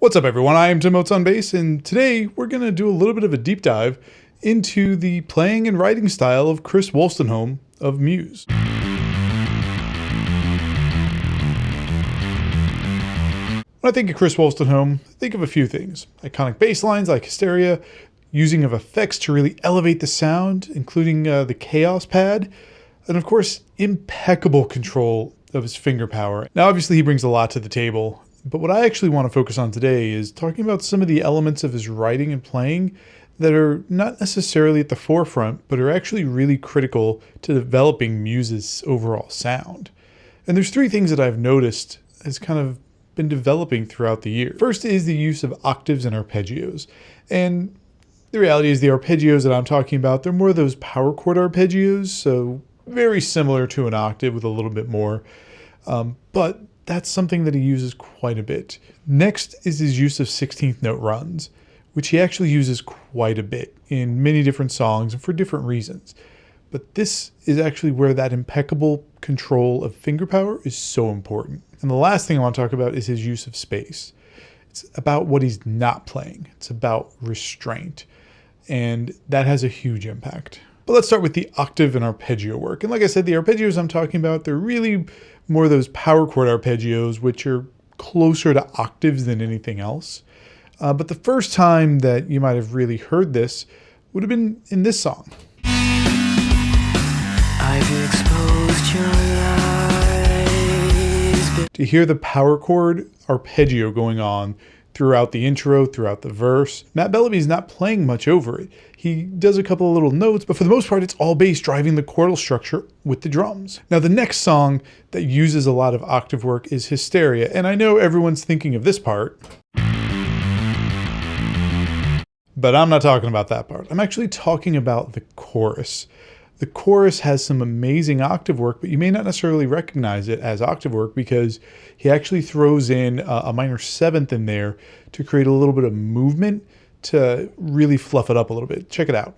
What's up everyone, I am Tim Oates on bass, and today we're going to do a little bit of a deep dive into the playing and writing style of Chris Wolstenholme of Muse. When I think of Chris Wolstenholme, I think of a few things. Iconic bass lines like Hysteria, using of effects to really elevate the sound, including the Chaos pad, and of course, impeccable control of his finger power. Now obviously he brings a lot to the table, but what I actually want to focus on today is talking about some of the elements of his writing and playing that are not necessarily at the forefront, but are actually really critical to developing Muse's overall sound. And there's three things that I've noticed has kind of been developing throughout the year. First is the use of octaves and arpeggios. And the reality is the arpeggios that I'm talking about, they're more of those power chord arpeggios, so very similar to an octave with a little bit more. But that's something that he uses quite a bit. Next is his use of 16th note runs, which he actually uses quite a bit in many different songs and for different reasons. But this is actually where that impeccable control of finger power is so important. And the last thing I want to talk about is his use of space. It's about what he's not playing. It's about restraint. And that has a huge impact. But let's start with the octave and arpeggio work. And like I said, the arpeggios I'm talking about, they're really more of those power chord arpeggios, which are closer to octaves than anything else. But the first time that you might have really heard this would have been in this song. I've exposed your lies. To hear the power chord arpeggio going on throughout the intro, throughout the verse. Matt Bellamy's not playing much over it. He does a couple of little notes, but for the most part, it's all bass driving the chordal structure with the drums. Now, the next song that uses a lot of octave work is Hysteria, and I know everyone's thinking of this part, but I'm not talking about that part. I'm actually talking about the chorus. The chorus has some amazing octave work, but you may not necessarily recognize it as octave work because he actually throws in a minor seventh in there to create a little bit of movement to really fluff it up a little bit. Check it out.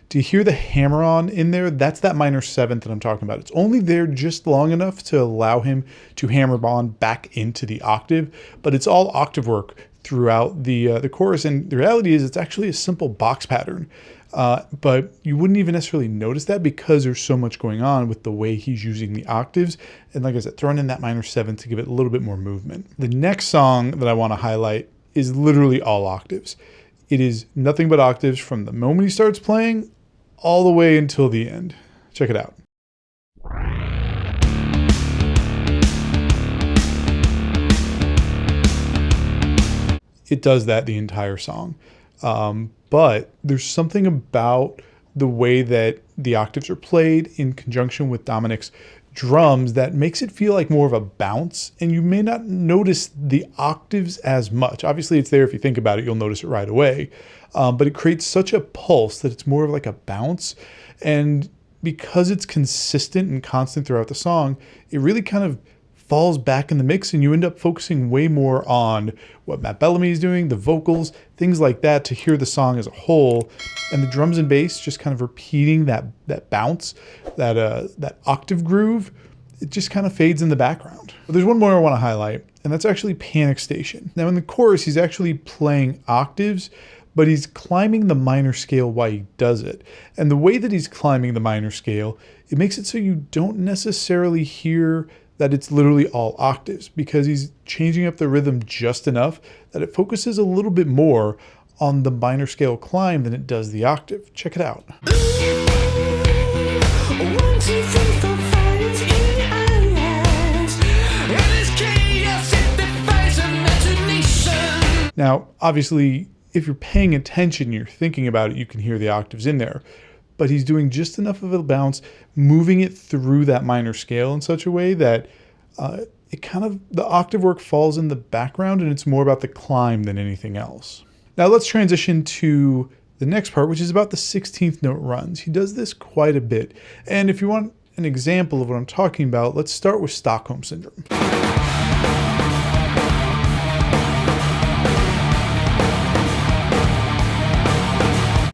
Do you hear the hammer-on in there? That's that minor seventh that I'm talking about. It's only there just long enough to allow him to hammer on back into the octave, but it's all octave work throughout the chorus. And the reality is it's actually a simple box pattern, but you wouldn't even necessarily notice that because there's so much going on with the way he's using the octaves. And like I said, throwing in that minor seventh to give it a little bit more movement. The next song that I want to highlight is literally all octaves. It is nothing but octaves from the moment he starts playing all the way until the end. Check it out. It does that the entire song. But there's something about the way that the octaves are played in conjunction with Dominic's drums that makes it feel like more of a bounce, and you may not notice the octaves as much. Obviously it's there. If you think about it, you'll notice it right away. But it creates such a pulse that it's more of like a bounce. And because it's consistent and constant throughout the song, it really kind of falls back in the mix, and you end up focusing way more on what Matt Bellamy is doing, the vocals, things like that, to hear the song as a whole, and the drums and bass just kind of repeating that bounce, that octave groove. It just kind of fades in the background. But there's one more I want to highlight, and that's actually Panic Station. Now in the chorus, he's actually playing octaves, but he's climbing the minor scale while he does it. And the way that he's climbing the minor scale, it makes it so you don't necessarily hear that it's literally all octaves, because he's changing up the rhythm just enough that it focuses a little bit more on the minor scale climb than it does the octave. Check it out. Now, obviously, if you're paying attention, you're thinking about it, you can hear the octaves in there. But he's doing just enough of a bounce, moving it through that minor scale in such a way that the octave work falls in the background, and it's more about the climb than anything else. Now let's transition to the next part, which is about the 16th note runs. He does this quite a bit. And if you want an example of what I'm talking about, let's start with Stockholm Syndrome.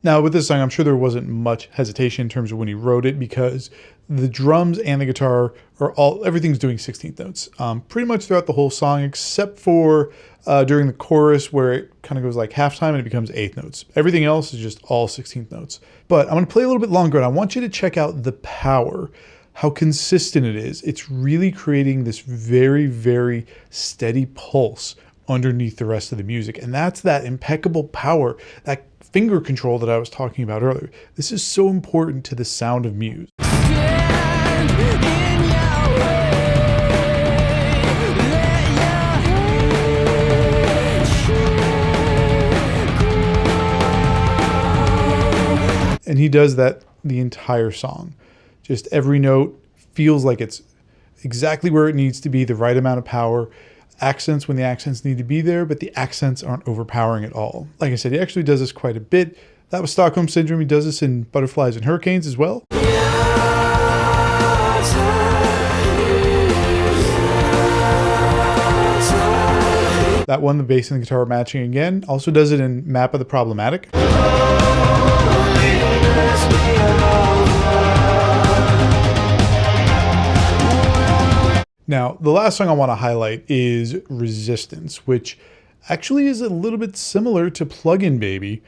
Now with this song, I'm sure there wasn't much hesitation in terms of when he wrote it, because the drums and the guitar everything's doing 16th notes pretty much throughout the whole song, except for during the chorus where it kind of goes like halftime and it becomes 8th notes. Everything else is just all 16th notes. But I'm going to play a little bit longer, and I want you to check out the power, how consistent it is. It's really creating this very, very steady pulse underneath the rest of the music. And that's that impeccable power, that finger control that I was talking about earlier. This is so important to the sound of Muse. And he does that the entire song. Just every note feels like it's exactly where it needs to be, the right amount of power. Accents when the accents need to be there, but the accents aren't overpowering at all. Like I said, he actually does this quite a bit. That was Stockholm Syndrome. He does this in Butterflies and Hurricanes as well. That one, the bass and the guitar matching again. Also does it in Map of the Problematic. Now, the last song I want to highlight is Resistance, which actually is a little bit similar to Plug-in Baby,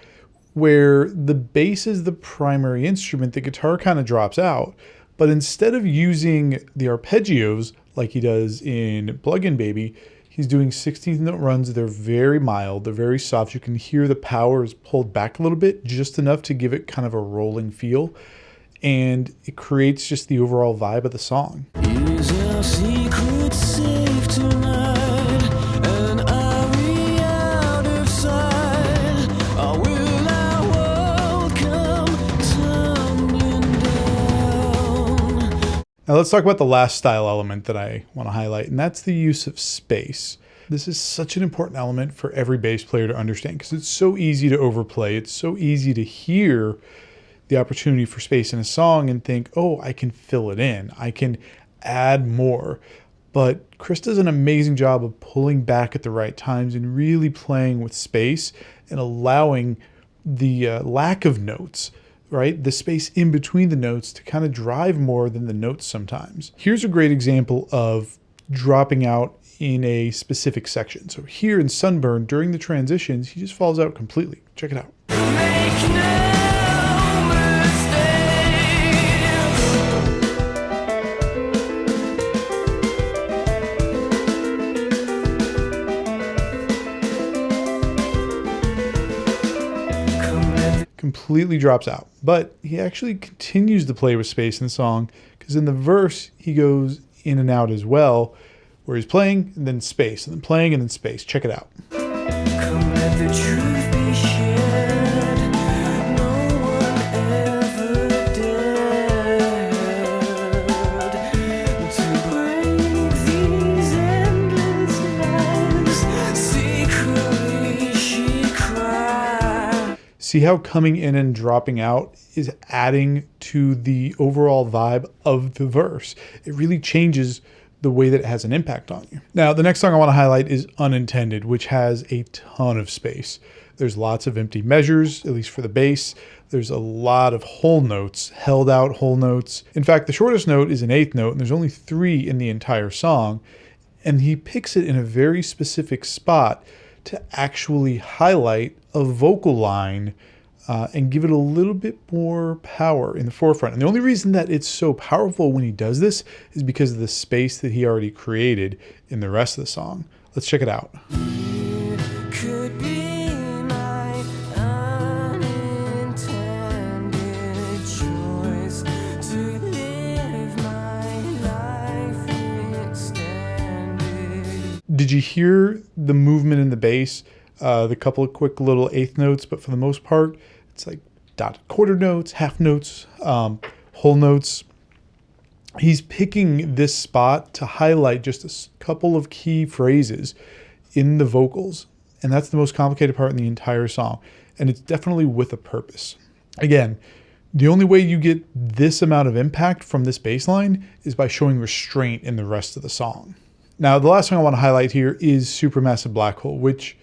where the bass is the primary instrument, the guitar kind of drops out, but instead of using the arpeggios like he does in Plug-in Baby, he's doing 16th note runs. They're very mild, they're very soft. You can hear the power is pulled back a little bit, just enough to give it kind of a rolling feel, and it creates just the overall vibe of the song. Is our secret safe tonight? And are we out of sight? Or will our world come tumbling down? Now let's talk about the last style element that I want to highlight, and that's the use of space. This is such an important element for every bass player to understand, because it's so easy to overplay. It's so easy to hear the opportunity for space in a song and think, oh, I can fill it in, I can add more. But Chris does an amazing job of pulling back at the right times and really playing with space and allowing the lack of notes, right? The space in between the notes to kind of drive more than the notes sometimes. Here's a great example of dropping out in a specific section. So here in Sunburn, during the transitions, he just falls out completely. Check it out. Completely drops out, but he actually continues to play with space in the song, because in the verse he goes in and out as well, where he's playing and then space and then playing and then space. Check it out. Come let the truth be shared. No one ever dared to break these endless lives. Secretly she cried. See how coming in and dropping out is adding to the overall vibe of the verse. It really changes the way that it has an impact on you. Now, the next song I want to highlight is Unintended, which has a ton of space. There's lots of empty measures, at least for the bass. There's a lot of whole notes, held out whole notes. In fact, the shortest note is an 8th note, and there's only 3 in the entire song. And he picks it in a very specific spot to actually highlight a vocal line and give it a little bit more power in the forefront. And the only reason that it's so powerful when he does this is because of the space that he already created in the rest of the song. Let's check it out. Could be my unintended choice to live my life extended. Did you hear the movement in the bass? The couple of quick little 8th notes, but for the most part, it's like dotted quarter notes, half notes, whole notes. He's picking this spot to highlight just a couple of key phrases in the vocals. And that's the most complicated part in the entire song. And it's definitely with a purpose. Again, the only way you get this amount of impact from this bass line is by showing restraint in the rest of the song. Now, the last song I want to highlight here is Supermassive Black Hole, which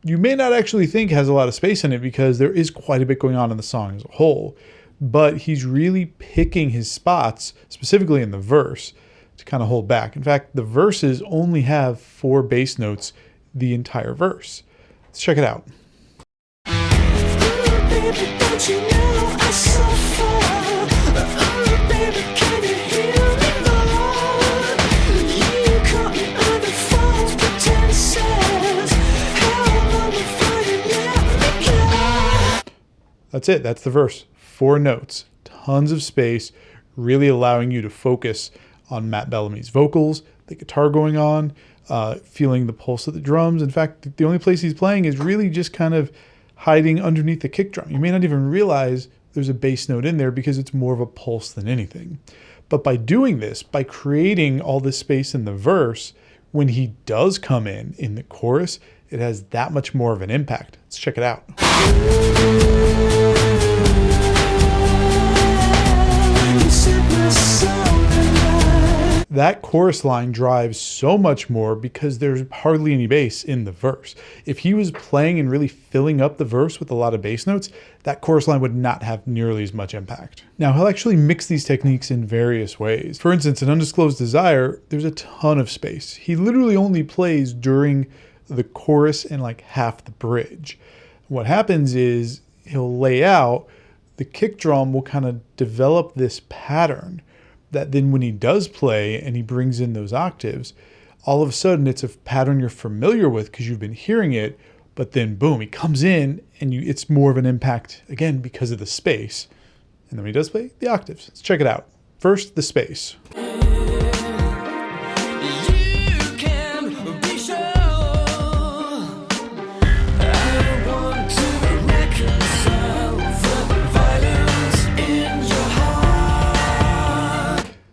you may not actually think has a lot of space in it because there is quite a bit going on in the song as a whole, but he's really picking his spots, specifically in the verse, to kind of hold back. In fact, the verses only have 4 bass notes the entire verse. Let's check it out. That's it. That's the verse. 4 notes, tons of space, really allowing you to focus on Matt Bellamy's vocals, the guitar going on, feeling the pulse of the drums. In fact, the only place he's playing is really just kind of hiding underneath the kick drum. You may not even realize there's a bass note in there because it's more of a pulse than anything. But by doing this, by creating all this space in the verse, when he does come in the chorus, it has that much more of an impact. Let's check it out. That chorus line drives so much more because there's hardly any bass in the verse. If he was playing and really filling up the verse with a lot of bass notes, that chorus line would not have nearly as much impact. Now, he'll actually mix these techniques in various ways. For instance, in Undisclosed Desire, there's a ton of space. He literally only plays during the chorus and like half the bridge. What happens is he'll lay out, the kick drum will kind of develop this pattern that then when he does play and he brings in those octaves, all of a sudden it's a pattern you're familiar with because you've been hearing it, but then boom, he comes in and it's more of an impact, again, because of the space. And then when he does play, the octaves. Let's check it out. First, the space.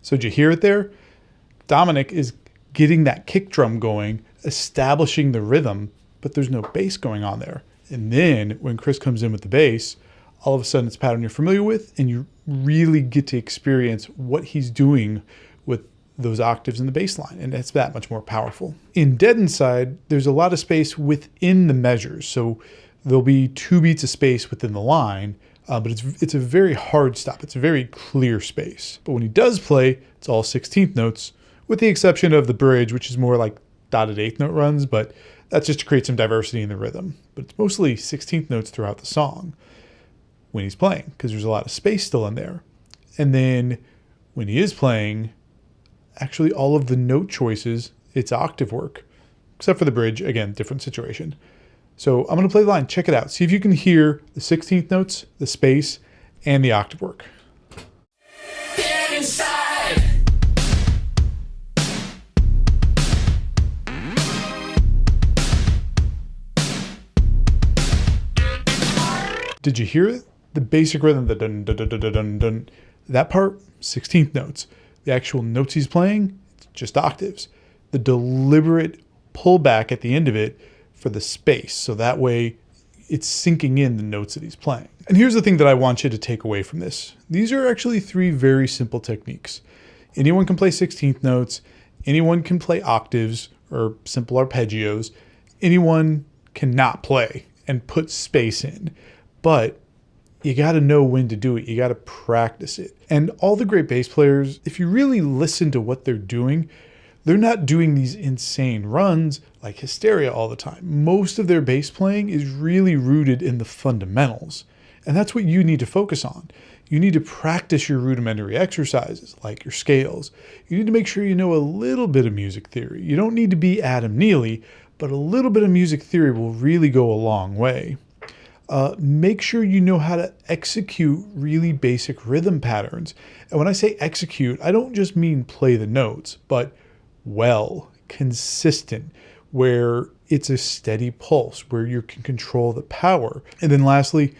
So did you hear it there? Dominic is getting that kick drum going, establishing the rhythm, but there's no bass going on there. And then when Chris comes in with the bass, all of a sudden it's a pattern you're familiar with, and you really get to experience what he's doing with those octaves in the bass line, and it's that much more powerful. In Dead Inside, there's a lot of space within the measures, so there'll be 2 beats of space within the line, but it's a very hard stop. It's a very clear space. But when he does play, it's all 16th notes, with the exception of the bridge, which is more like dotted 8th note runs, but that's just to create some diversity in the rhythm. But it's mostly 16th notes throughout the song when he's playing, because there's a lot of space still in there. And then when he is playing, actually all of the note choices, it's octave work, except for the bridge. Again, different situation. So I'm going to play the line. Check it out. See if you can hear the 16th notes, the space, and the octave work. Get inside. Did you hear it? The basic rhythm, the dun dun dun dun dun dun. That part, 16th notes. The actual notes he's playing, it's just octaves. The deliberate pullback at the end of it for the space, so that way it's sinking in the notes that he's playing. And here's the thing that I want you to take away from this. These are actually 3 very simple techniques. Anyone can play 16th notes, anyone can play octaves or simple arpeggios, anyone cannot play and put space in, but you got to know when to do it. You got to practice it. And all the great bass players, if you really listen to what they're doing, they're not doing these insane runs like Hysteria all the time. Most of their bass playing is really rooted in the fundamentals. And that's what you need to focus on. You need to practice your rudimentary exercises, like your scales. You need to make sure you know a little bit of music theory. You don't need to be Adam Neely, but a little bit of music theory will really go a long way. Make sure you know how to execute really basic rhythm patterns. And when I say execute, I don't just mean play the notes, but well, consistent, where it's a steady pulse, where you can control the power. And then lastly,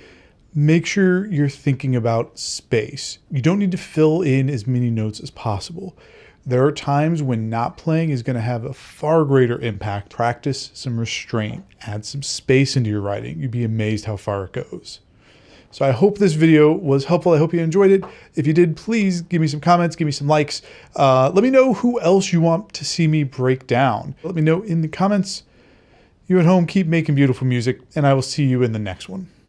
make sure you're thinking about space. You don't need to fill in as many notes as possible. There are times when not playing is going to have a far greater impact. Practice some restraint, add some space into your writing. You'd be amazed how far it goes. So I hope this video was helpful. I hope you enjoyed it. If you did, please give me some comments, give me some likes. Let me know who else you want to see me break down. Let me know in the comments You at home keep making beautiful music, and I will see you in the next one.